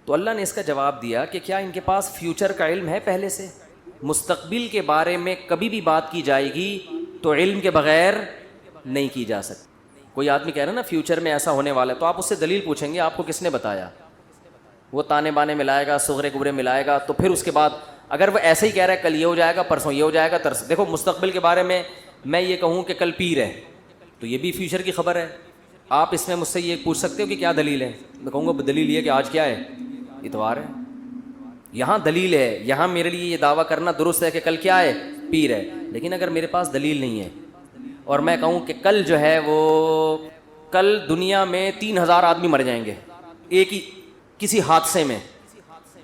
تو اللہ نے اس کا جواب دیا کہ کیا ان کے پاس فیوچر کا علم ہے پہلے سے؟ مستقبل کے بارے میں کبھی بھی بات کی جائے گی تو علم کے بغیر نہیں کی جا سکتی. کوئی آدمی کہہ رہا ہے نا فیوچر میں ایسا ہونے والا ہے, تو آپ اس سے دلیل پوچھیں گے آپ کو کس نے بتایا؟ وہ تانے بانے ملائے گا, صغرے کبرے ملائے گا, تو پھر اس کے بعد اگر وہ ایسے ہی کہہ رہا ہے کل یہ ہو جائے گا, پرسوں یہ ہو جائے گا, دیکھو مستقبل کے بارے میں میں یہ کہوں کہ کل پیر ہے تو یہ بھی فیوچر کی خبر ہے. آپ اس میں مجھ سے یہ پوچھ سکتے ہو کہ کیا دلیل ہے؟ میں کہوں گا دلیل یہ کہ آج کیا ہے, اتوار ہے. یہاں دلیل ہے, یہاں میرے لیے یہ دعویٰ کرنا درست ہے کہ کل کیا ہے, پیر ہے. لیکن اگر میرے پاس دلیل نہیں ہے اور میں کہوں کہ کل جو ہے وہ کل دنیا میں 3000 آدمی مر جائیں گے ایک ہی کسی حادثے میں,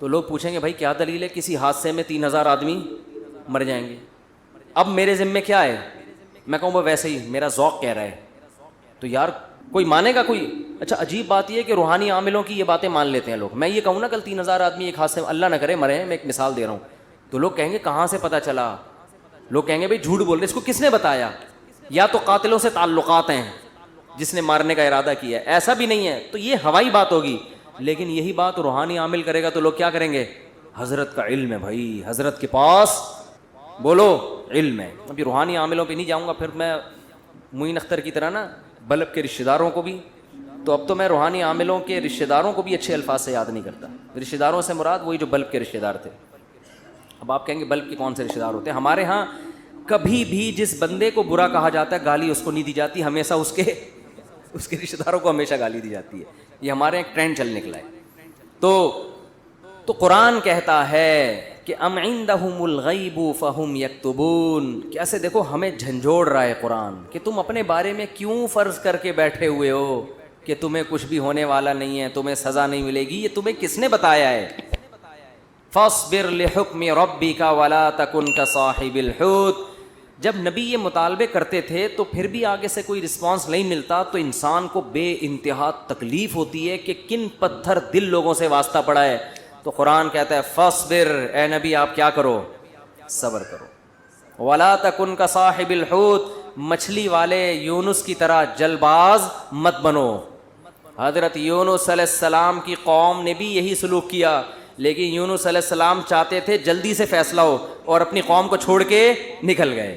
تو لوگ پوچھیں گے بھائی کیا دلیل ہے کسی حادثے میں 3000 آدمی مر جائیں گے؟ اب میرے ذمے کیا ہے؟ میں کہوں وہ ویسے ہی میرا ذوق کہہ رہا ہے, تو یار کوئی مانے گا کوئی؟ اچھا عجیب بات یہ ہے کہ روحانی عاملوں کی یہ باتیں مان لیتے ہیں لوگ. میں یہ کہوں نا کل 3000 آدمی ایک حادثے میں, اللہ نہ کرے مرے ہیں, میں ایک مثال دے رہا ہوں, تو لوگ کہیں گے کہاں سے پتہ چلا؟ لوگ کہیں گے بھائی جھوٹ بول رہے, اس کو کس نے بتایا؟ یا تو قاتلوں سے تعلقات ہیں جس نے مارنے کا ارادہ کیا ہے, ایسا بھی نہیں ہے تو یہ ہوائی بات ہوگی. لیکن یہی بات روحانی عامل کرے گا تو لوگ کیا کریں گے؟ حضرت کا علم ہے بھائی, حضرت کے پاس بولو علم ہے. ابھی روحانی عاملوں پہ نہیں جاؤں گا, پھر میں معین اختر کی طرح نا بلب کے رشتہ داروں کو بھی, تو اب تو میں روحانی عاملوں کے رشتہ داروں کو بھی اچھے الفاظ سے یاد نہیں کرتا. رشتہ داروں سے مراد وہی جو بلب کے رشتہ دار تھے. اب آپ کہیں گے بلب کے کون سے رشتہ دار ہوتے ہیں؟ ہمارے ہاں کبھی بھی جس بندے کو برا کہا جاتا ہے گالی اس کو نہیں دی جاتی, ہمیشہ اس کے رشتہ داروں کو ہمیشہ گالی دی جاتی ہے. یہ ہمارے ایک ٹرینڈ چل نکلا ہے. تو قرآن کہتا ہے کہ ام عندہم الغیب فہم یکتبون. کیسے دیکھو ہمیں جھنجھوڑ رہا ہے قرآن کہ تم اپنے بارے میں کیوں فرض کر کے بیٹھے ہوئے ہو کہ تمہیں کچھ بھی ہونے والا نہیں ہے, تمہیں سزا نہیں ملے گی. یہ تمہیں کس نے بتایا ہے؟ فاصبر لحکم ربک ولا تکن کصاحب الحوت. جب نبی یہ مطالبے کرتے تھے تو پھر بھی آگے سے کوئی رسپانس نہیں ملتا تو انسان کو بے انتہا تکلیف ہوتی ہے کہ کن پتھر دل لوگوں سے واسطہ پڑا ہے. تو قرآن کہتا ہے فاصبر, اے نبی آپ کیا کرو؟ صبر کرو. ولا تکن کصاحب الحوت, مچھلی والے یونس کی طرح جل باز مت بنو. حضرت یونس علیہ السلام کی قوم نے بھی یہی سلوک کیا, لیکن یونس علیہ السلام چاہتے تھے جلدی سے فیصلہ ہو اور اپنی قوم کو چھوڑ کے نکل گئے.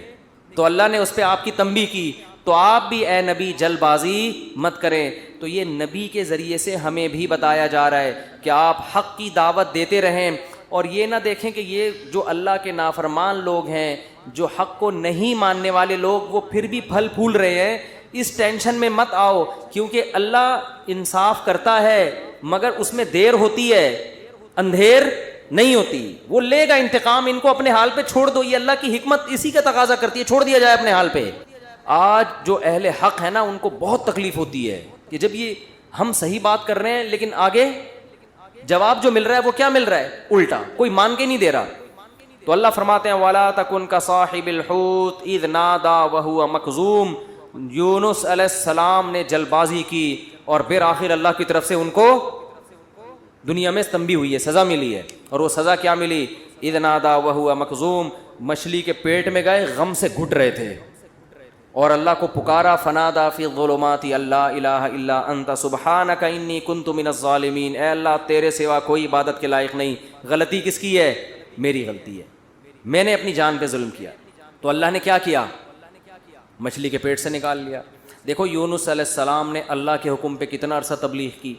تو اللہ نے اس پہ آپ کی تنبیہ کی, تو آپ بھی اے نبی جلد بازی مت کریں. تو یہ نبی کے ذریعے سے ہمیں بھی بتایا جا رہا ہے کہ آپ حق کی دعوت دیتے رہیں, اور یہ نہ دیکھیں کہ یہ جو اللہ کے نافرمان لوگ ہیں, جو حق کو نہیں ماننے والے لوگ, وہ پھر بھی پھل پھول رہے ہیں. اس ٹینشن میں مت آؤ, کیونکہ اللہ انصاف کرتا ہے مگر اس میں دیر ہوتی ہے, اندھیر نہیں ہوتی. وہ لے گا انتقام, ان کو اپنے حال پہ چھوڑ دو. یہ اللہ کی حکمت اسی کا تقاضا کرتی ہے, چھوڑ دیا جائے اپنے حال پہ. آج جو اہل حق ہے نا ان کو بہت تکلیف ہوتی ہے کہ جب یہ ہم صحیح بات کر رہے ہیں لیکن آگے جواب جو مل رہا ہے وہ کیا مل رہا ہے؟ الٹا, کوئی مان کے نہیں دے رہا. تو اللہ فرماتے ہیں وَلَا تَكُنْ كَصَاحِبِ الْحُوتِ إِذْ نَادَى وَهُوَ مَكْظُومٌ. یونس علیہ السلام نے جلد بازی کی اور بالآخر اللہ کی طرف سے ان کو دنیا میں تنبیہ ہوئی ہے, سزا ملی ہے. اور وہ سزا کیا ملی؟ اذ نادا وهو مکظوم, مچھلی کے پیٹ میں گئے, غم سے گھٹ رہے تھے اور اللہ کو پکارا. فنادا فی الظلمات اللہ الہ الا انت سبحانک انی کنت من الظالمین. اے اللہ تیرے سوا کوئی عبادت کے لائق نہیں. غلطی کس کی ہے؟ میری غلطی ہے, میں نے اپنی جان پہ ظلم کیا. تو اللہ نے کیا کیا؟ مچھلی کے پیٹ سے نکال لیا. دیکھو یونس علیہ السلام نے اللہ کے حکم پہ کتنا عرصہ تبلیغ کی,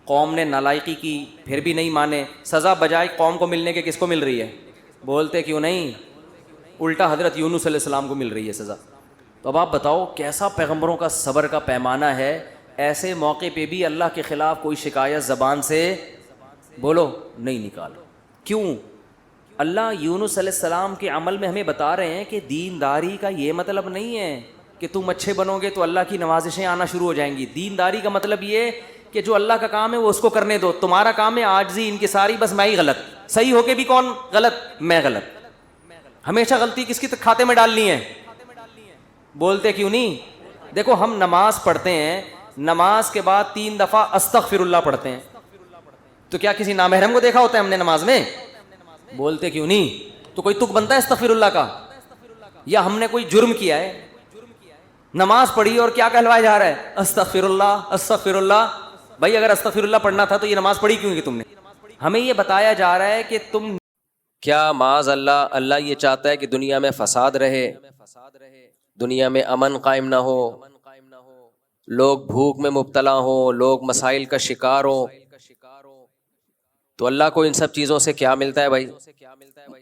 قوم نے نالائقی کی, پھر بھی نہیں مانے. سزا بجائے قوم کو ملنے کے کس کو مل رہی ہے؟ بولتے کیوں نہیں, الٹا حضرت یونس علیہ السلام کو مل رہی ہے سزا. تو اب آپ بتاؤ کیسا پیغمبروں کا صبر کا پیمانہ ہے. ایسے موقع پہ بھی اللہ کے خلاف کوئی شکایت زبان سے بولو نہیں نکال. کیوں؟ اللہ یونس علیہ السلام کے عمل میں ہمیں بتا رہے ہیں کہ دینداری کا یہ مطلب نہیں ہے کہ تم اچھے بنو گے تو اللہ کی نوازشیں آنا شروع ہو جائیں گی. دینداری کا مطلب یہ کہ جو اللہ کا کام ہے وہ اس کو کرنے دو. تمہارا کام ہے عاجزی انکساری, بس میں ہی غلط, صحیح ہو کے بھی کون غلط؟ میں غلط. ہمیشہ غلطی کس کی کھاتے میں ڈالنی ہے؟ بولتے کیوں نہیں؟ دیکھو ہم نماز پڑھتے ہیں, نماز کے بعد 3 دفعہ استغفر اللہ پڑھتے ہیں, تو کیا کسی نامحرم کو دیکھا ہوتا ہے ہم نے نماز میں؟ بولتے کیوں نہیں؟ تو کوئی تک بنتا ہے استغفر اللہ کا؟ یا ہم نے کوئی جرم کیا ہے, نماز پڑھی اور کیا کہلوایا جا رہا ہے؟ استغفر اللہ استغفر اللہ. بھائی اگر استغفر اللہ پڑھنا تھا تو یہ نماز پڑھی کیوں کہ تم نے؟ ہمیں یہ بتایا جا رہا ہے کہ تم کیا معاذ اللہ یہ چاہتا ہے کہ دنیا میں فساد رہے، دنیا میں امن قائم نہ ہو، لوگ بھوک میں مبتلا ہوں، لوگ مسائل کا شکار ہوں؟ تو اللہ کو ان سب چیزوں سے کیا ملتا ہے بھائی؟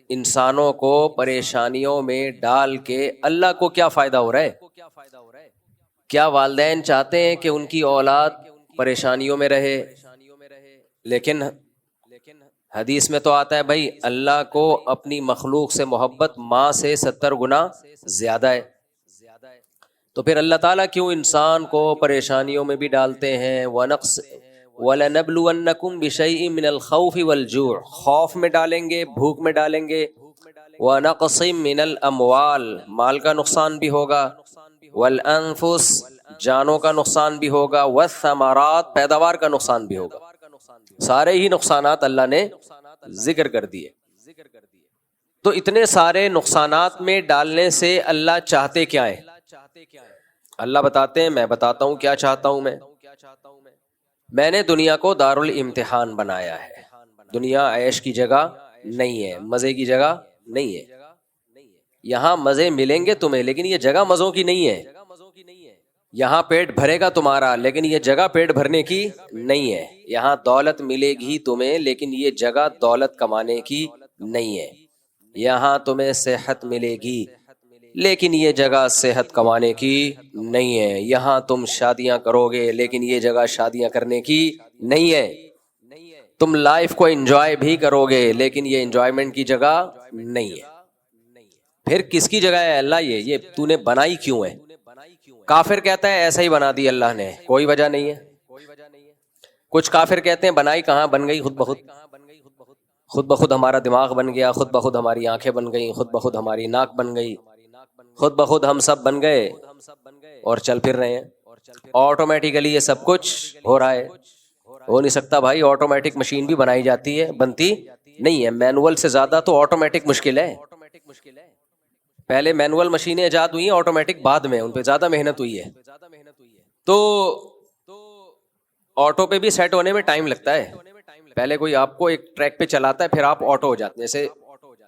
انسانوں کو پریشانیوں میں ڈال کے اللہ کو کیا فائدہ ہو رہا ہے؟ کیا والدین چاہتے ہیں کہ ان کی اولاد پریشانیوں میں رہے؟ لیکن حدیث میں تو آتا ہے بھائی اللہ کو اپنی مخلوق سے محبت ماں سے 70 گنا زیادہ ہے. تو پھر اللہ تعالیٰ کیوں انسان کو پریشانیوں میں بھی ڈالتے ہیں؟ وَنَقْص وَلَنَبْلُوَنَّكُمْ بِشَيْءٍ مِّنَ الْخَوْفِ وَالْجُوعِ، خوف میں ڈالیں گے، بھوک میں ڈالیں گے. وَنَقْصٍ مِّنَ الْأَمْوَالِ، مال کا نقصان بھی ہوگا، وَالْأَنفُسِ، جانوں کا نقصان بھی ہوگا، وَالثَّمَرَاتِ، پیداوار کا نقصان بھی ہوگا. سارے ہی نقصانات اللہ نے ذکر کر دیے. تو اتنے سارے نقصانات میں ڈالنے سے اللہ چاہتے کیا ہے؟ اللہ بتاتے ہیں، میں بتاتا ہوں کیا چاہتا ہوں. میں نے دنیا کو دارالامتحان بنایا ہے. دنیا عیش کی جگہ نہیں ہے، مزے کی جگہ نہیں ہے. یہاں مزے ملیں گے تمہیں لیکن یہ جگہ مزوں کی نہیں ہے. یہاں پیٹ بھرے گا تمہارا لیکن یہ جگہ پیٹ بھرنے کی نہیں ہے. یہاں دولت ملے گی تمہیں لیکن یہ جگہ دولت کمانے کی نہیں ہے. یہاں تمہیں صحت ملے گی لیکن یہ جگہ صحت کمانے کی نہیں ہے. یہاں تم شادیاں کرو گے لیکن یہ جگہ شادیاں کرنے کی نہیں ہے. تم لائف کو انجوائے بھی کرو گے لیکن یہ انجوائمنٹ کی جگہ نہیں ہے. پھر کس کی جگہ ہے اللہ؟ یہ تو نے بنائی کیوں ہے؟ کافر کہتا ہے ایسا ہی بنا دی اللہ نے، کوئی وجہ نہیں ہے. کچھ کافر کہتے ہیں بنائی کہاں، بن گئی خود بخود. خود بخود ہمارا دماغ بن گیا، خود بخود ہماری آنکھیں بن گئیں، خود بخود ہماری ناک بن گئی، خود بخود ہم سب بن گئے اور چل پھر رہے ہیں. آٹومیٹیکلی یہ سب کچھ ہو رہا ہے. ہو نہیں سکتا بھائی، آٹومیٹک مشین بھی بنائی جاتی ہے، بنتی نہیں ہے. مینول سے زیادہ تو آٹومیٹک مشکل ہے. پہلے مینول مشینیں ایجاد ہوئی ہیں، آٹومیٹک بعد میں، ان پہ زیادہ محنت ہوئی ہے. تو آٹو پہ بھی سیٹ ہونے میں ٹائم لگتا ہے. پہلے کوئی آپ کو ایک ٹریک پہ چلاتا ہے پھر آپ آٹو ہو جاتے ہیں. جیسے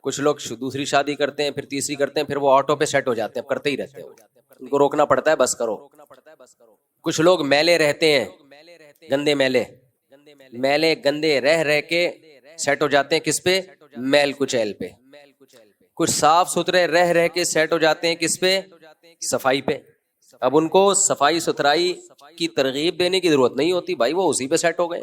کچھ لوگ دوسری شادی کرتے ہیں، پھر تیسری کرتے ہیں، پھر وہ آٹو پہ سیٹ ہو جاتے ہیں، کرتے ہی رہتے ہیں. ان کو روکنا پڑتا ہے بس کرو. کچھ لوگ میلے رہتے ہیں، گندے میلے گندے رہ کے سیٹ ہو جاتے ہیں کس پہ؟ میل کچیل پہ. کچھ صاف ستھرے رہ کے سیٹ ہو جاتے ہیں کس پہ؟ صفائی پہ. اب ان کو صفائی ستھرائی کی ترغیب دینے کی ضرورت نہیں ہوتی بھائی، وہ اسی پہ سیٹ ہو گئے.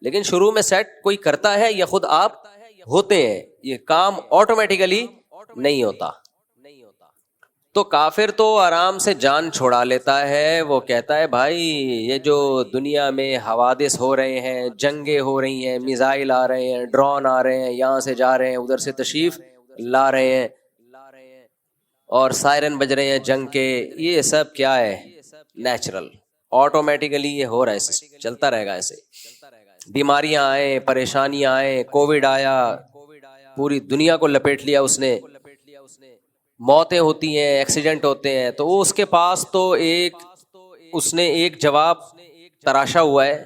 لیکن شروع میں سیٹ کوئی کرتا ہے یا خود آپ ہوتے ہیں؟ یہ کام آٹومیٹیکلی نہیں ہوتا. تو کافر تو آرام سے جان چھوڑا لیتا ہے. وہ کہتا ہے بھائی یہ جو دنیا میں حوادث ہو رہے ہیں، جنگیں ہو رہی ہیں، میزائل آ رہے ہیں، ڈرون آ رہے ہیں، یہاں سے جا رہے ہیں، ادھر سے تشریف لا رہے ہیں، اور سائرن بج رہے ہیں جنگ کے، یہ سب کیا ہے؟ نیچرل، آٹومیٹیکلی یہ ہو رہا ہے، چلتا رہے گا ایسے. بیماریاں آئیں، پریشانیاں آئیں، کووڈ آیا، پوری دنیا کو لپیٹ لیا اس نے. موتیں ہوتی ہیں، ایکسیڈنٹ ہوتے ہیں. تو اس کے پاس تو اس نے ایک جواب تراشا ہوا ہے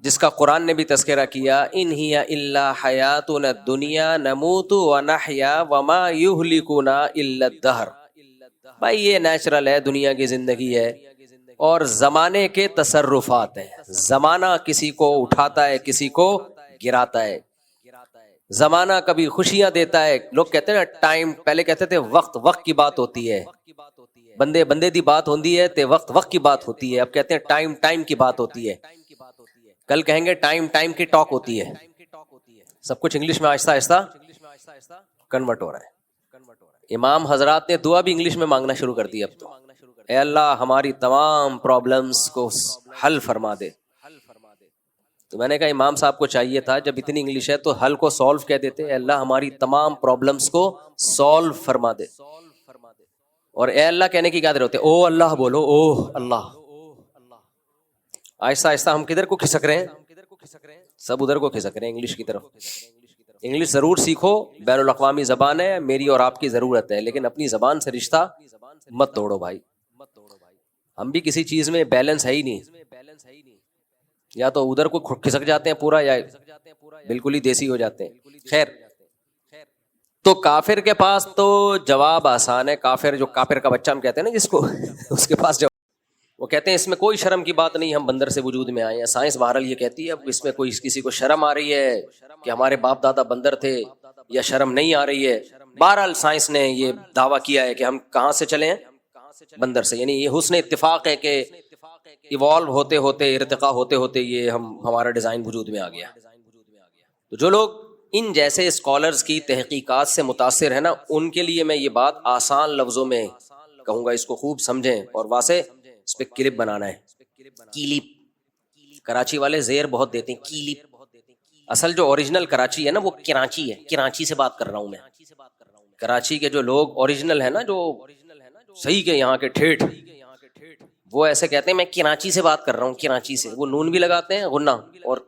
جس کا قرآن نے بھی تذکرہ کیا، ان ہی الا حیاتنا الدنیا نموت ونحیا وما یہلکنا الا الدہر. بھائی یہ نیچرل ہے، دنیا کی زندگی ہے اور زمانے کے تصرفات ہیں. زمانہ کسی کو اٹھاتا ہے، کسی کو گراتا ہے. زمانہ کبھی خوشیاں دیتا ہے. لوگ کہتے ہیں نا ٹائم، پہلے کہتے تھے وقت کی بات ہوتی ہے، بندے دی بات ہوتی ہے تے وقت کی بات ہوتی ہے. اب کہتے ہیں ٹائم کی بات ہوتی ہے. کل کہیں گے ٹائم کی ٹاک ہوتی ہے. سب کچھ انگلش میں آہستہ آہستہ کنورٹ ہو رہا ہے. امام حضرات نے دعا بھی انگلش میں مانگنا شروع کر دی اب تو. اے اللہ ہماری تمام پرابلمز کو حل فرما دے. تو میں نے کہا امام صاحب کو چاہیے تھا جب اتنی انگلش ہے تو حل کو سولو کہہ دیتے. اے اللہ ہماری تمام پرابلمز کو سولو فرما دے. اور اے اللہ کہنے کی کیا ضرورت ہے؟ او اللہ بولو، او اللہ. آہستہ آہستہ ہم کدھر کو کھسک رہے ہیں؟ سب ادھر کو کھسک رہے ہیں، انگلش کی طرف. انگلش ضرور سیکھو، بین الاقوامی زبان ہے، میری اور آپ کی ضرورت ہے، لیکن اپنی زبان سے رشتہ مت توڑو بھائی. ہم بھی کسی چیز میں بیلنس ہے ہی نہیں. یا تو ادھر کو کھسک جاتے ہیں پورا، یا بالکل ہی دیسی ہو جاتے ہیں. خیر، تو کافر کے پاس تو جواب آسان ہے. کافر، جو کافر کا بچہ ہم کہتے ہیں نا جس کو، اس کے پاس وہ کہتے ہیں اس میں کوئی شرم کی بات نہیں، ہم بندر سے وجود میں آئے ہیں. سائنس بہرحال یہ کہتی ہے اب اس میں کوئی کسی کو شرم آ رہی ہے کہ ہمارے باپ دادا بندر تھے، یا شرم نہیں آ رہی ہے. بہرحال سائنس نے یہ دعویٰ کیا ہے کہ ہم کہاں سے چلے ہیں؟ بندر سے. یعنی یہ حسن اتفاق ہے کہ ایوالو ہوتے ہوتے، ارتقاء ہوتے ہوتے یہ ہمارا ڈیزائن وجود میں آ گیا. تو جو لوگ ان جیسے اسکالرز کی تحقیقات سے متاثر ہیں نا، ان کے لیے میں یہ بات آسان لفظوں میں کہوں گا، اس کو خوب سمجھیں اور واضح اس پہ کلپ بنانا ہے. کیلپ، کراچی والے زیر بہت دیتے ہیں کیلپ. اصل جو اوریجنل کراچی ہے نا وہ کراچی ہے. کراچی سے بات کر رہا ہوں میں. کراچی کے جو لوگ اوریجنل ہیں نا، جو صحیح کے یہاں کے ٹھیٹھ، وہ ایسے کہتے ہیں میں کراچی سے بات کر رہا ہوں. کراچی سے وہ نون بھی لگاتے ہیں غنہ، اور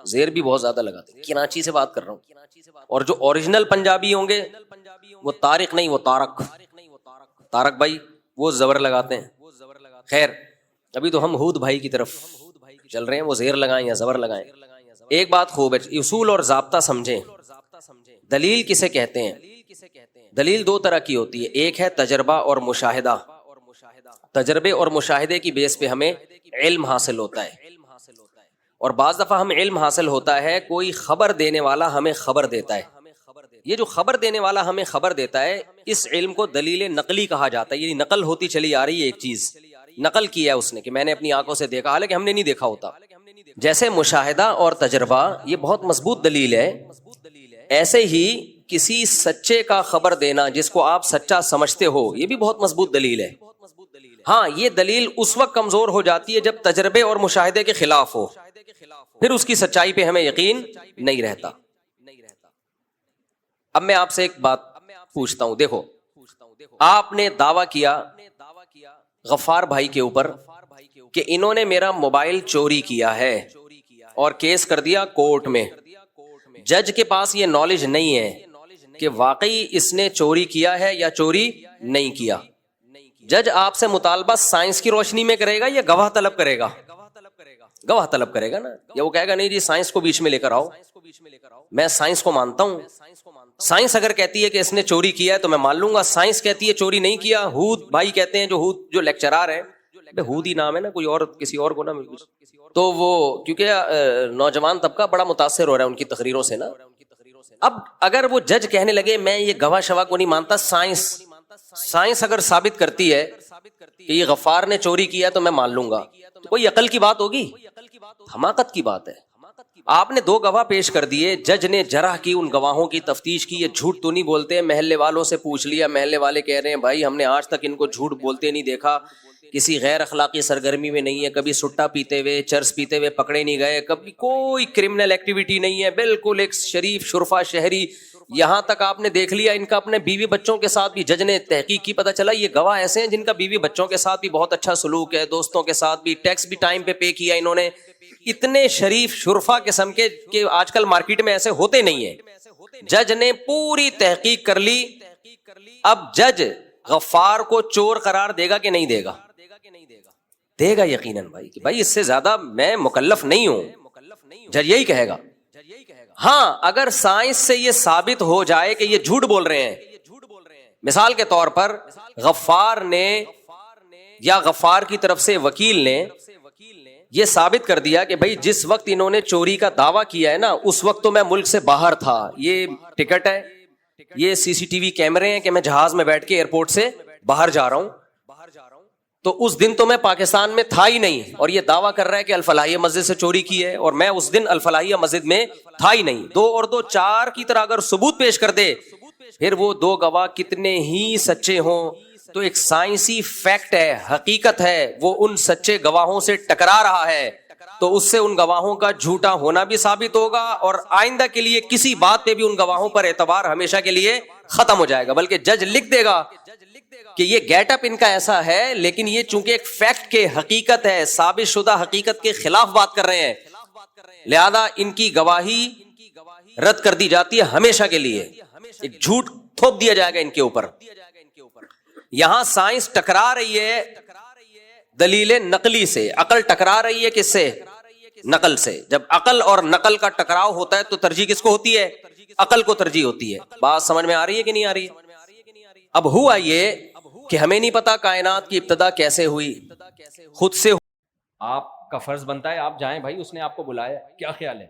زیر بھی بہت زیادہ لگاتے ہیں. کراچی سے بات کر رہا ہوں. اور جو اوریجنل پنجابی ہوں گے وہ طارق نہیں، وہ طارق. طارق بھائی وہ زبر لگاتے ہیں. خیر، ابھی تو ہم ہود بھائی کی طرف چل رہے ہیں، وہ زیر لگائیں یا زبر لگائیں. ایک بات خوب ہے، اصول اور ضابطہ سمجھیں. دلیل کسے کہتے ہیں؟ دلیل دو طرح کی ہوتی ہے. ایک ہے تجربہ اور مشاہدہ. تجربے اور مشاہدے کی بیس پہ ہمیں علم حاصل ہوتا ہے، اور بعض دفعہ ہمیں علم حاصل ہوتا ہے کوئی خبر دینے والا ہمیں خبر دیتا ہے. یہ جو خبر دینے والا ہمیں خبر دیتا ہے، اس علم کو دلیل نقلی کہا جاتا ہے. یعنی نقل ہوتی چلی آ رہی ہے، ایک چیز نقل کیا ہے اس نے کہ میں نے اپنی آنکھوں سے دیکھا، حالانکہ ہم نے نہیں دیکھا ہوتا. جیسے مشاہدہ اور تجربہ یہ بہت مضبوط دلیل ہے، ایسے ہی کسی سچے کا خبر دینا جس کو آپ سچا سمجھتے ہو، یہ بھی بہت مضبوط دلیل ہے. ہاں، یہ دلیل اس وقت کمزور ہو جاتی ہے جب تجربے اور مشاہدے کے خلاف ہو، پھر اس کی سچائی پہ ہمیں یقین نہیں رہتا. اب میں آپ سے ایک بات پوچھتا ہوں. دیکھو، آپ نے دعویٰ کیا غفار بھائی کے اوپر کہ انہوں نے میرا موبائل چوری کیا ہے، اور کیس کر دیا کورٹ میں. جج کے پاس یہ نالج نہیں ہے کہ واقعی اس نے چوری کیا ہے یا چوری نہیں کیا. جج آپ سے مطالبہ سائنس کی روشنی میں کرے گا یا گواہ طلب کرے گا؟ گواہ طلب کرے گا نا. یا وہ کہے گا نہیں جی سائنس کو بیچ میں لے کر آؤ، میں سائنس کو مانتا ہوں. سائنس اگر کہتی ہے کہ اس نے چوری کیا ہے تو میں مان لوں گا. سائنس کہتی ہے چوری نہیں کیا. ہود بھائی کہتے ہیں، جو لیکچرار ہیں، ہود ہی نام ہے نا، کوئی اور کسی اور کو نہ، تو وہ کیونکہ نوجوان طبقہ بڑا متاثر ہو رہا ہے ان کی تقریروں سے نا. اب اگر وہ جج کہنے لگے میں یہ گواہ شواہ کو نہیں مانتا، سائنس اگر ثابت کرتی ہے کہ یہ غفار نے چوری کیا تو میں مان لوں گا، تو کوئی عقل کی بات ہوگی؟ حماقت کی بات ہے. آپ نے دو گواہ پیش کر دیے، جج نے جرح کی ان گواہوں کی تفتیش کی. یہ جھوٹ تو نہیں بولتے؟ محلے والوں سے پوچھ لیا، محلے والے کہہ رہے ہیں بھائی ہم نے آج تک ان کو جھوٹ بولتے نہیں دیکھا، کسی غیر اخلاقی سرگرمی میں نہیں ہے، کبھی سٹا پیتے ہوئے، چرس پیتے ہوئے پکڑے نہیں گئے، کبھی کوئی کرمنل ایکٹیویٹی نہیں ہے، بالکل ایک شریف شرفا شہری. یہاں تک آپ نے دیکھ لیا ان کا اپنے بیوی بچوں کے ساتھ بھی. جج نے تحقیق کی، پتہ چلا یہ گواہ ایسے ہیں جن کا بیوی بچوں کے ساتھ بھی بہت اچھا سلوک ہے، دوستوں کے ساتھ بھی، ٹیکس بھی ٹائم پہ پے کیا انہوں نے. اتنے شریف شرفا قسم کے کہ آج کل مارکیٹ میں ایسے ہوتے نہیں ہیں. جج نے پوری تحقیق کر لی. اب جج غفار کو چور قرار دے گا کہ نہیں دے گا؟ دے گا یقیناً بھائی، کہ بھائی اس سے زیادہ میں مکلف نہیں ہوں. جج یہی کہے گا. ہاں، اگر سائنس سے یہ ثابت ہو جائے کہ یہ جھوٹ بول رہے ہیں، مثال کے طور پر غفار نے یا غفار کی طرف سے وکیل نے یہ ثابت کر دیا کہ بھائی جس وقت انہوں نے چوری کا دعویٰ کیا ہے نا اس وقت تو میں ملک سے باہر تھا، یہ ٹکٹ ہے، یہ سی سی ٹی وی کیمرے ہیں کہ میں جہاز میں بیٹھ کے ایئرپورٹ سے باہر جا رہا ہوں، تو اس دن تو میں پاکستان میں تھا ہی نہیں. اور یہ دعویٰ کر رہا ہے کہ الفلاحیہ مسجد سے چوری کی ہے اور میں اس دن الفلاحیہ مسجد میں تھا ہی نہیں. 2 اور 2 4 کی طرح اگر ثبوت پیش کر دے، پھر وہ 2 گواہ کتنے ہی سچے ہوں تو ایک سائنسی فیکٹ ہے، حقیقت ہے، وہ ان سچے گواہوں سے ٹکرا رہا ہے، تو اس سے ان گواہوں کا جھوٹا ہونا بھی ثابت ہوگا، اور آئندہ کے لیے کسی بات پہ بھی ان گواہوں پر اعتبار ہمیشہ کے لیے ختم ہو جائے گا. بلکہ جج لکھ دے گا کہ یہ گیٹ اپ ان کا ایسا ہے، لیکن یہ چونکہ ایک فیکٹ کے حقیقت ہے، ثابت شدہ حقیقت کے خلاف بات کر رہے ہیں، لہذا ان کی گواہی رد کر دی جاتی ہے ہمیشہ کے لیے. ایک جھوٹ تھوپ دیا جائے گا ان کے اوپر. یہاں سائنس ٹکرا رہی ہے دلیل نقلی سے، عقل ٹکرا رہی ہے کس سے؟ نقل سے. جب عقل اور نقل کا ٹکراؤ ہوتا ہے تو ترجیح کس کو ہوتی ہے؟ عقل کو ترجیح ہوتی ہے. بات سمجھ میں آ رہی ہے کہ نہیں آ رہی ہے؟ اب ہوا یہ کہ ہمیں نہیں پتا کائنات کی ابتدا کیسے ہوئی، خود سے. آپ کا فرض بنتا ہے آپ جائیں بھائی، اس نے آپ کو بلایا، کیا خیال ہے؟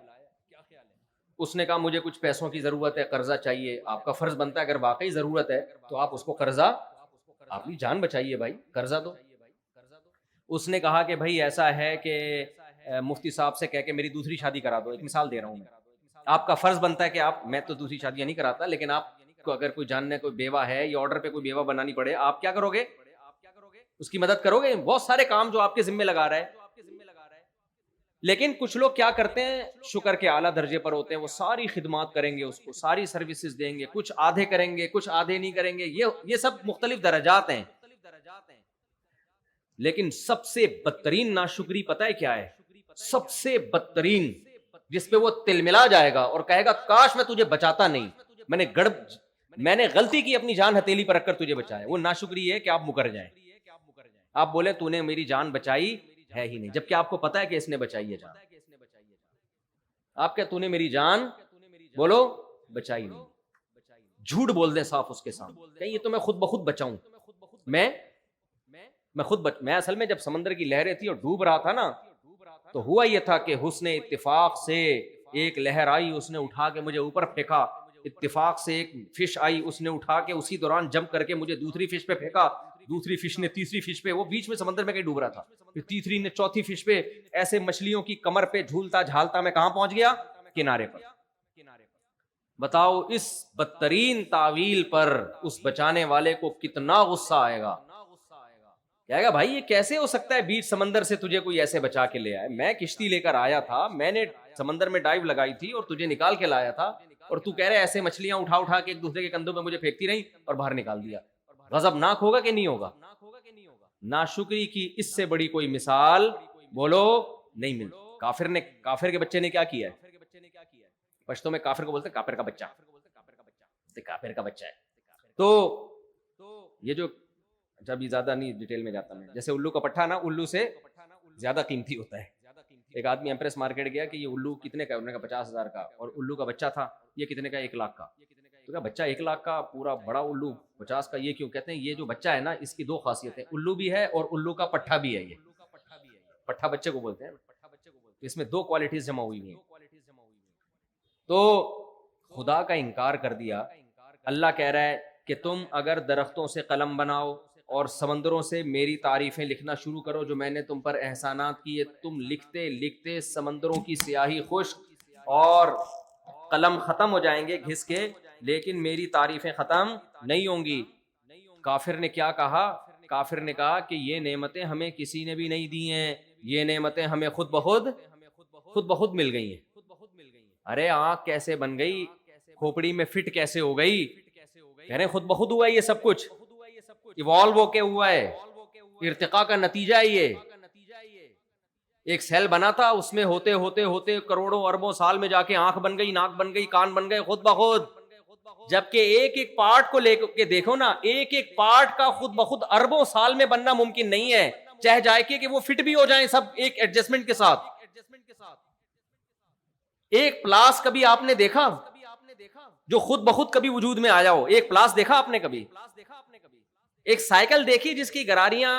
اس نے کہا مجھے کچھ پیسوں کی ضرورت ہے، قرضہ چاہیے. آپ کا فرض بنتا ہے اگر واقعی ضرورت ہے تو آپ اس کو قرضہ، اپنی جان بچائیے بھائی، قرضہ دو. اس نے کہا کہ بھائی ایسا ہے کہ مفتی صاحب سے کہہ کے میری دوسری شادی کرا دو. ایک مثال دے رہا ہوں میں. آپ کا فرض بنتا ہے کہ آپ، میں تو دوسری شادیاں نہیں کراتا، لیکن آپ کو اگر کوئی جاننے کوئی بیوہ ہے یا آرڈر پہ کوئی بیوہ بنانی پڑے، آپ کیا کرو گے؟ اس کی مدد کرو گے. بہت سارے کام جو آپ کے ذمہ لگا رہا ہے. لیکن کچھ لوگ کیا کرتے ہیں، شکر کے اعلیٰ درجے پر ہوتے ہیں، وہ ساری خدمات کریں گے، اس کو ساری سروسز دیں گے، کچھ آدھے کریں گے، کچھ آدھے نہیں کریں گے. یہ سب مختلف درجات ہیں. لیکن سب سے بدترین ناشکری پتہ ہے کیا ہے؟ سب سے بدترین جس پہ وہ تل ملا جائے گا اور کہے گا کاش میں تجھے بچاتا نہیں، میں نے غلطی کی اپنی جان ہتھیلی پر رکھ کر تجھے بچایا. وہ ناشکری ہے کہ آپ مکر جائیں، آپ بولے تو نے میری جان بچائی ہے ہی نہیں، جبکہ آپ کو پتا ہے کہ اس نے بچائی ہے جان. آپ کہ تو نے میری جان بولو بچائی نہیں، جھوٹ بول دیں صاف اس کے سامنے کہ یہ تو میں خود بخود بچاؤں. میں اصل میں جب سمندر کی لہریں تھی اور ڈوب رہا تھا نا، تو ہوا یہ تھا کہ حسن اتفاق سے ایک لہر آئی، اس نے اٹھا کے مجھے اوپر پھینکا. اتفاق سے ایک فش آئی، اس نے اٹھا کے اسی دوران جمپ کر کے مجھے دوسری فش پہ پھینکا. دوسری فش نے تیسری فش پہ، وہ بیچ میں سمندر میں کہیں ڈوب رہا تھا، پھر تیسری نے چوتھی فش پہ. ایسے مچھلیوں کی کمر پہ جھولتا جھالتا میں کہاں پہنچ گیا؟ کنارے پر. بتاؤ اس بدترین تعویل پر اس بچانے والے کو کتنا غصہ آئے گا. کہے گا بھائی یہ کیسے ہو سکتا ہے بیچ سمندر سے تجھے کوئی ایسے بچا کے لے آئے، میں کشتی لے کر آیا تھا، میں نے سمندر میں ڈائیو لگائی تھی اور تجھے نکال کے لایا تھا، اور تو کہہ رہے ایسے مچھلیاں اٹھا اٹھا کے ایک دوسرے کے کندھوں پہ مجھے پھینکتی رہی اور باہر نکال دیا. غضب ناک ہوگا کہ نہیں ہوگا؟ ناشکری کی اس سے بڑی کوئی مثال بولو نہیں ملتی. کافر کے بچے نے کیا کیا ہے؟ پشتوں میں کافر کو بولتے ہیں کافر کا بچہ، کافر کا بچہ ہے. تو یہ جو جب یہ زیادہ نہیں ڈیٹیل میں جاتا میں، جیسے الو کا پٹھا نا الو سے زیادہ قیمتی ہوتا ہے. ایک آدمی ایمپریس مارکیٹ گیا کہ یہ الو کتنے کا؟ انہوں نے کہا 50,000 کا. اور الو کا بچہ تھا، یہ کتنے کا؟ 1 لاکھ کا. تو کہا بچہ 1 لاکھ کا، پورا بڑا الو 50 کا، یہ کیوں؟ کہتے ہیں یہ جو بچہ ہے نا اس کی 2 خاصیتیں، الو بھی ہے اور الو کا پٹھا بھی ہے. یہ پٹھا بچے کو بولتے ہیں، اس میں 2 کوالٹیز جمع ہوئی ہیں. تو خدا کا انکار کر دیا. اللہ کہہ رہا ہے کہ تم اگر درختوں سے قلم بناؤ اور سمندروں سے میری تعریفیں لکھنا شروع کرو جو میں نے تم پر احسانات کیے، تم لکھتے لکھتے سمندروں کی سیاہی خشک اور قلم ختم ہو جائیں گے گھس کے، لیکن میری تعریفیں ختم نہیں ہوں گی. کافر نے کیا کہا؟ کافر نے کہا کہ یہ نعمتیں ہمیں کسی نے بھی نہیں دی ہیں، یہ نعمتیں ہمیں خود بخود مل گئی ہیں. ارے آنکھ کیسے بن گئی؟ کھوپڑی میں فٹ کیسے ہو گئی؟ کہہ رہے خود بخود ہوا ہے یہ سب کچھ، ایوالو ہو کے ہوا ہے، ارتقاء کا نتیجہ ہے. یہ ایک سیل بنا تھا، اس میں ہوتے ہوتے ہوتے کروڑوں اربوں سال میں جا کے آنکھ بن گئی، ناک بن گئی، کان بن گئے خود بخود. جبکہ ایک ایک پارٹ کو لے کے دیکھو نا، ایک ایک پارٹ کا خود بخود اربوں سال میں بننا ممکن نہیں ہے، چاہے جائے کہ وہ فٹ بھی ہو جائیں سب ایک ایڈجسٹمنٹ کے ساتھ. ایک پلاس کبھی آپ نے دیکھا جو خود بخود کبھی وجود میں آیا ہو؟ ایک پلاس دیکھا آپ نے کبھی؟ ایک سائیکل دیکھی جس کی گراریاں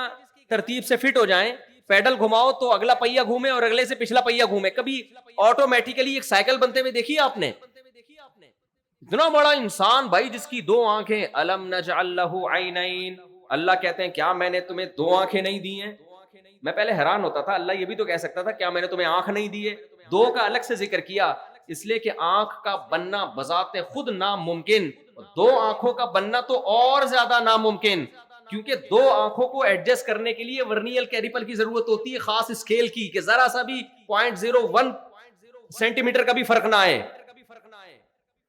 ترتیب سے فٹ ہو جائیں، پیڈل گھماؤ تو اگلا پہیا گھومے اور اگلے سے پچھلا پہیا گھومے؟ کبھی آٹومیٹیکلی ایک سائیکل بنتے ہوئے دیکھی آپ نے؟ اتنا بڑا انسان بھائی جس کی 2 آنکھیں. الم نجعل لہ عینین. اللہ کہتے ہیں کیا میں نے تمہیں 2 آنکھیں نہیں دی ہیں؟ میں پہلے حیران ہوتا تھا، اللہ یہ بھی تو کہہ سکتا تھا کیا میں نے تمہیں آنکھ نہیں دی ہے؟ 2 کا الگ سے ذکر کیا اس لیے کہ آنکھ کا بننا بذات خود ناممکن، 2 آنکھوں کا بننا تو اور زیادہ ناممکن، کیونکہ 2 آنکھوں کو ایڈجسٹ کرنے کے لیے ورنیل کیلیپر کی ضرورت ہوتی ہے، خاص اسکیل کی، کہ ذرا سا بھی 0.01 سینٹی میٹر کا بھی فرق نہ آئے،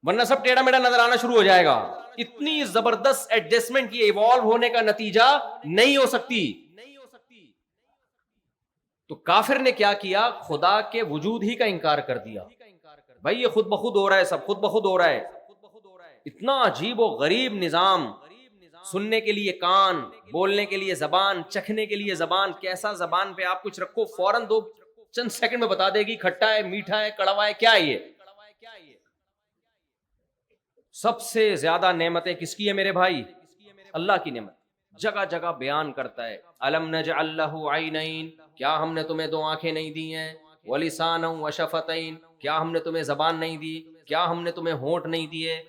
ورنہ سب ٹیڑھا میڑھا نظر آنا شروع ہو جائے گا. اتنی زبردست ایڈجسٹمنٹ کی ایوالو ہونے کا نتیجہ نہیں ہو سکتی. تو کافر نے کیا کیا؟ خدا کے وجود ہی کا انکار کر دیا. بھائی یہ خود بخود ہو رہا ہے، سب خود بخود ہو رہا ہے. اتنا عجیب و غریب نظام، سننے کے لیے کان، بولنے کے لیے زبان، چکھنے کے لیے زبان. کیسا زبان پہ آپ کچھ رکھو فوراً 2 چند سیکنڈ میں بتا دے گی کھٹا ہے، میٹھا ہے، کڑوا ہے، کیا ہے یہ. سب سے زیادہ نعمتیں کس کی ہے میرے بھائی؟ اللہ کی نعمت. جگہ جگہ بیان کرتا ہے الم نجعل لہ عینین، کیا ہم نے تمہیں دو آنکھیں نہیں دی ہیں، ولسانا وشفتین، کیا ہم نے تمہیں زبان نہیں دی، کیا ہم نے تمہیں ہونٹ نہیں دیے،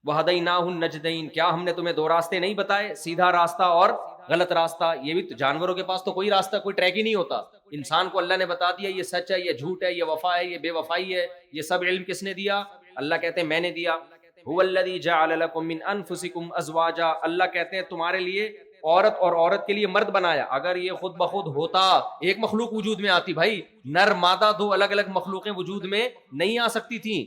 وہدیناہ النجدین، کیا ہم نے تمہیں دو راستے نہیں بتائے، سیدھا راستہ اور غلط راستہ. یہ بھی تو جانوروں کے پاس تو کوئی راستہ، کوئی ٹریک ہی نہیں ہوتا. انسان کو اللہ نے بتا دیا یہ سچ ہے، یہ جھوٹ ہے، یہ وفا ہے، یہ بے وفائی ہے. یہ سب علم کس نے دیا؟ اللہ کہتے ہیں میں نے دیا. هو الذی جعل لکم من انفسکم ازواجا، اللہ کہتے ہیں تمہارے لیے عورت اور عورت کے لیے مرد بنایا. اگر یہ خود بخود ہوتا ایک مخلوق وجود میں آتی، بھائی نر مادہ دو الگ الگ مخلوقیں وجود میں نہیں آ سکتی تھیں.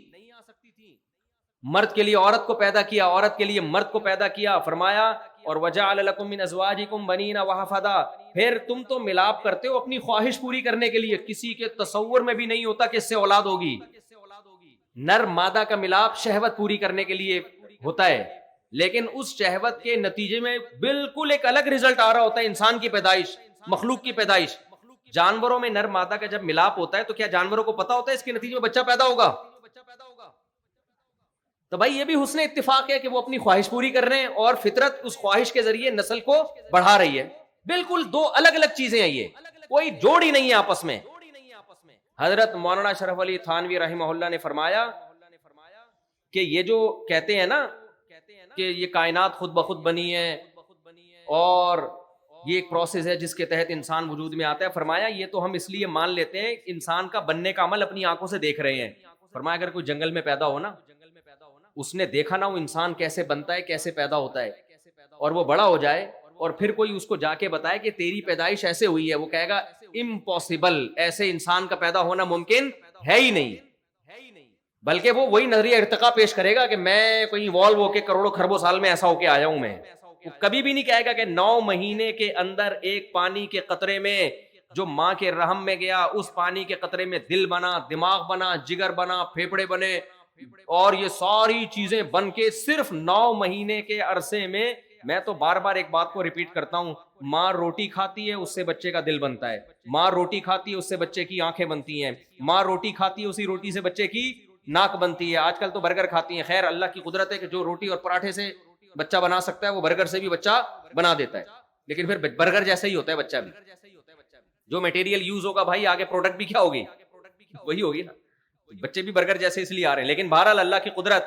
مرد کے لیے عورت کو پیدا کیا، عورت کے لیے مرد کو پیدا کیا. فرمایا اور وجعل لکم من ازواجکم بنین وحفدا، پھر تم تو ملاپ کرتے ہو اپنی خواہش پوری کرنے کے لیے. کسی کے تصور میں بھی نہیں ہوتا کہ اس سے اولاد ہوگی. نر مادہ کا ملاپ شہوت پوری کرنے کے لیے ہوتا ہے، لیکن اس شہوت کے نتیجے میں بالکل ایک الگ رزلٹ آ رہا ہوتا ہے. انسان کی پیدائش، مخلوق کی پیدائش. جانوروں میں نر مادہ کا جب ملاپ ہوتا ہے تو کیا جانوروں کو پتا ہوتا ہے اس کے نتیجے میں بچہ پیدا ہوگا؟ تو بھائی یہ بھی حسن اتفاق ہے کہ وہ اپنی خواہش پوری کر رہے ہیں اور فطرت اس خواہش کے ذریعے نسل کو بڑھا رہی ہے. بالکل دو الگ الگ چیزیں ہیں، یہ کوئی جوڑ ہی نہیں ہے آپس میں. حضرت مولانا اشرف علی تھانوی رحمہ اللہ نے فرمایا کہ یہ جو کہتے ہیں نا کہ یہ کائنات خود بخود بنی ہے اور یہ ایک پروسیس ہے جس کے تحت انسان وجود میں آتا ہے، فرمایا یہ تو ہم اس لیے مان لیتے ہیں انسان کا بننے کا عمل اپنی آنکھوں سے دیکھ رہے ہیں. فرمایا اگر کوئی جنگل میں پیدا ہو نا، اس نے دیکھا نہ وہ انسان کیسے بنتا ہے، کیسے پیدا ہوتا ہے، اور وہ بڑا ہو جائے اور پھر کوئی اس کو جا کے بتائے کہ تیری پیدائش ایسے ہوئی ہے، وہ کہے گا امپاسبل، ایسے انسان کا پیدا ہونا ممکن ہے ہی نہیں. بلکہ وہ وہی نظریہ ارتقا پیش کرے گا کہ میں کوئی ایوالو ہو کے کروڑوں خربوں سال میں ایسا ہو کے آیا ہوں. میں وہ کبھی بھی نہیں کہے گا کہ 9 مہینے کے اندر ایک پانی کے قطرے میں جو ماں کے رحم میں گیا، اس پانی کے قطرے میں دل بنا، دماغ بنا، جگر بنا، پھیپھڑے بنے، اور یہ ساری چیزیں بن کے صرف 9 مہینے کے عرصے میں. میں تو بار بار ایک بات کو ریپیٹ کرتا ہوں، ماں روٹی کھاتی ہے اس سے بچے کا دل بنتا ہے، ماں روٹی کھاتی ہے اس سے بچے کی آنکھیں بنتی ہیں، ماں روٹی کھاتی ہے اسی روٹی سے بچے کی ناک بنتی ہے. آج کل تو برگر کھاتی ہیں، خیر اللہ کی قدرت ہے کہ جو روٹی اور پراٹھے سے بچہ بنا سکتا ہے وہ برگر سے بھی بچہ بنا دیتا ہے، لیکن پھر برگر جیسا ہی ہوتا ہے بچہ بھی. جو میٹیریل یوز ہوگا بھائی آگے پروڈکٹ بھی کیا ہوگی، وہی ہوگی نا. بچے بھی برگر جیسے اس لیے آ رہے ہیں، لیکن بہرحال اللہ کی قدرت،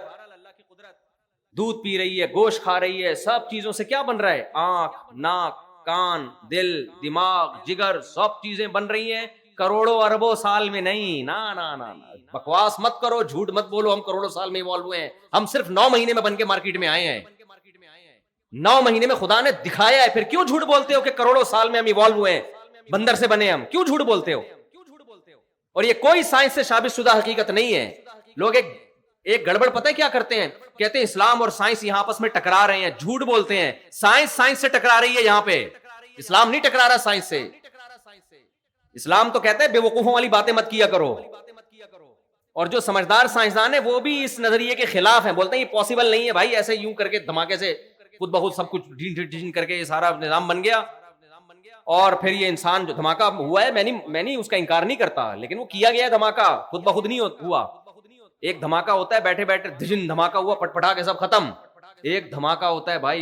دودھ پی رہی ہے، گوشت کھا رہی ہے، سب چیزوں سے کیا بن رہا ہے؟ آنکھ، ناک، کان، دل، دماغ، جگر، سب چیزیں بن رہی ہیں کروڑوں اربوں سال میں نہیں. نا نا نا بکواس مت کرو، جھوٹ مت بولو ہم کروڑوں سال میں ایوالو ہوئے ہیں. ہم صرف 9 مہینے میں بن کے مارکیٹ میں آئے ہیں. 9 مہینے میں خدا نے دکھایا ہے. پھر کیوں جھوٹ بولتے ہو کہ کروڑوں سال میں ہم ایوالو ہوئے ہیں، بندر سے بنے ہم؟ کیوں جھوٹ بولتے ہو؟ اور یہ کوئی سائنس سے ثابت شدہ حقیقت نہیں ہے. لوگ ایک گڑبڑ پتہ ہے کیا کرتے ہیں، کہتے ہیں اسلام اور سائنس یہاں آپس میں ٹکرا رہے ہیں. جھوٹ بولتے ہیں. سائنس سے ٹکرا رہی ہے یہاں پہ، اسلام نہیں ٹکرا رہا سائنس سے. اسلام تو کہتا ہے بے وقوفوں والی باتیں مت کیا کرو، اور جو سمجھدار سائنسدان ہیں وہ بھی اس نظریے کے خلاف ہیں، بولتے ہیں یہ پاسبل نہیں ہے بھائی، ایسے یوں کر کے دھماکے سے خود بخود سب کچھ ڈھیل کر کے یہ سارا نظام بن گیا. اور پھر یہ انسان جو دھماکہ ہوا ہے، میں نہیں اس کا انکار نہیں کرتا، لیکن وہ کیا گیا ہے دھماکہ، خود بخود نہیں ہوا. ایک دھماکہ ہوتا ہے بیٹھے بیٹھے دھجن دھماکہ ہوا، پٹ پٹا کے سب ختم. ایک دھماکہ ہوتا ہے بھائی